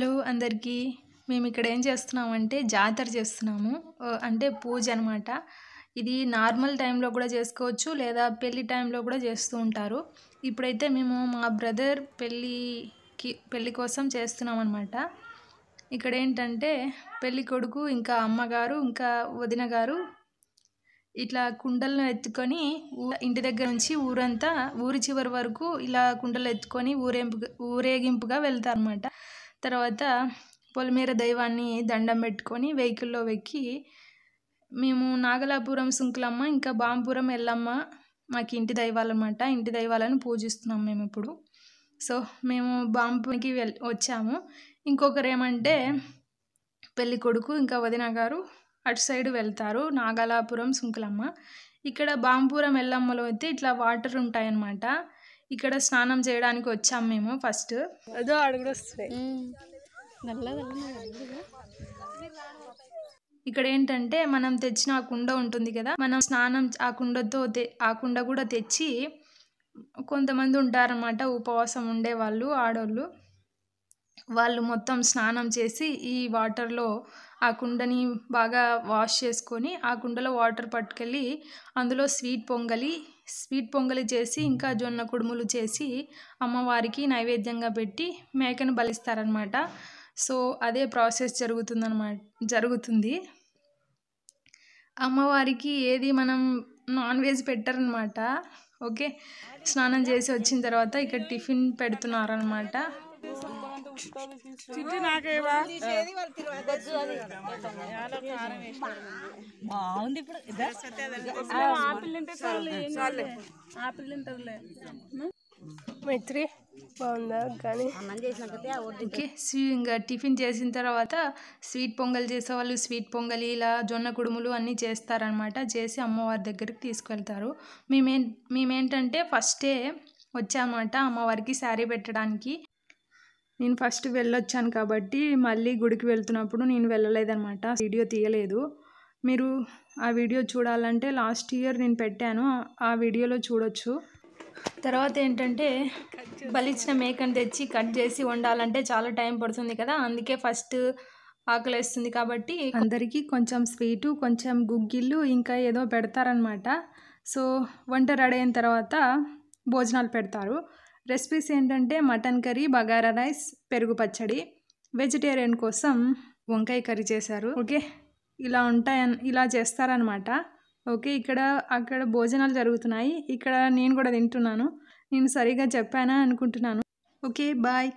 Hello అందరికీ. మేము ఇక్కడ ఏం చేస్తున్నామంటే జాతర చేస్తున్నాము. అంటే పూజ అనమాట. ఇది నార్మల్ టైంలో కూడా చేసుకోవచ్చు, లేదా పెళ్లి టైంలో కూడా చేస్తూ ఉంటారు. ఇప్పుడైతే మేము మా బ్రదర్ పెళ్ళి కోసం చేస్తున్నాం అనమాట. ఇక్కడ ఏంటంటే పెళ్ళి కొడుకు ఇంకా అమ్మగారు ఇంకా వదిన గారు ఇట్లా కుండలను ఎత్తుకొని ఇంటి దగ్గర నుంచి ఊరంతా ఊరి చివరి వరకు ఇలా కుండలు ఎత్తుకొని ఊరేగింపుగా వెళ్తారన్నమాట. తర్వాత పొలిమేర దైవాన్ని దండం పెట్టుకొని వెహికల్లో ఎక్కి మేము నాగలాపురం సుంకులమ్మ ఇంకా బాంపురం ఎల్లమ్మ మాకు ఇంటి దైవాలన్నమాట. ఇంటి దైవాలను పూజిస్తున్నాం మేము ఇప్పుడు. సో మేము బాంపుకి వచ్చాము. ఇంకొకరు ఏమంటే పెళ్ళి కొడుకు ఇంకా వదిన గారు అటు సైడ్ వెళ్తారు నాగలాపురం సుంకులమ్మ. ఇక్కడ బాంపురం ఎల్లమ్మలో అయితే ఇట్లా వాటర్ ఉంటాయన్నమాట. ఇక్కడ స్నానం చేయడానికి వచ్చాము మేము ఫస్ట్. అదో అడుగుడు వస్తాయి. ఇక్కడ ఏంటంటే మనం తెచ్చిన ఆ కుండ ఉంటుంది కదా, మనం స్నానం ఆ కుండ కూడా తెచ్చి కొంతమంది ఉంటారన్నమాట ఉపవాసం ఉండే వాళ్ళు ఆడోళ్ళు. వాళ్ళు మొత్తం స్నానం చేసి ఈ వాటర్లో ఆ కుండని బాగా వాష్ చేసుకొని ఆ కుండలో వాటర్ పట్టుకెళ్ళి అందులో స్వీట్ పొంగలి చేసి ఇంకా జొన్న కుడుములు చేసి అమ్మవారికి నైవేద్యంగా పెట్టి మేకను బలిస్తారనమాట. సో అదే ప్రాసెస్ జరుగుతుంది. అమ్మవారికి ఏది మనం నాన్ వెజ్ పెట్టారనమాట. ఓకే, స్నానం చేసి వచ్చిన తర్వాత ఇక్కడ టిఫిన్ పెడుతున్నారనమాట. మైత్రి బాగుందా కానీ ఓకే. ఇంకా టిఫిన్ చేసిన తర్వాత స్వీట్ పొంగల్ చేసేవాళ్ళు స్వీట్ పొంగలి ఇలా జొన్న కుడుములు అన్నీ చేస్తారనమాట. చేసి అమ్మవారి దగ్గరికి తీసుకెళ్తారు. మేమేంటంటే ఫస్టే వచ్చామన్నమాట అమ్మవారికి శారీ పెట్టడానికి. నేను ఫస్ట్ వెళ్ళొచ్చాను కాబట్టి మళ్ళీ గుడికి వెళ్తున్నప్పుడు నేను వెళ్ళలేదన్నమాట, వీడియో తీయలేదు. మీరు ఆ వీడియో చూడాలంటే లాస్ట్ ఇయర్ నేను పెట్టాను, ఆ వీడియోలో చూడొచ్చు. తర్వాత ఏంటంటే బలిచ్చిన మేకను తెచ్చి కట్ చేసి వండాలంటే చాలా టైం పడుతుంది కదా, అందుకే ఫస్ట్ ఆకలేస్తుంది కాబట్టి అందరికీ కొంచెం స్వీటు కొంచెం గుగ్గిళ్ళు ఇంకా ఏదో పెడతారనమాట. సో వంట రెడీ అయిన తర్వాత భోజనాలు పెడతారు. రెసిపీస్ ఏంటంటే మటన్ కర్రీ, బగారా రైస్, పెరుగు పచ్చడి. వెజిటేరియన్ కోసం వంకాయ కర్రీ చేశారు. ఓకే, ఇలా చేస్తారనమాట. ఓకే, అక్కడ భోజనాలు జరుగుతున్నాయి. ఇక్కడ నేను కూడా తింటున్నాను. నేను సరిగా చెప్పానా అనుకుంటున్నాను. Okay, bye.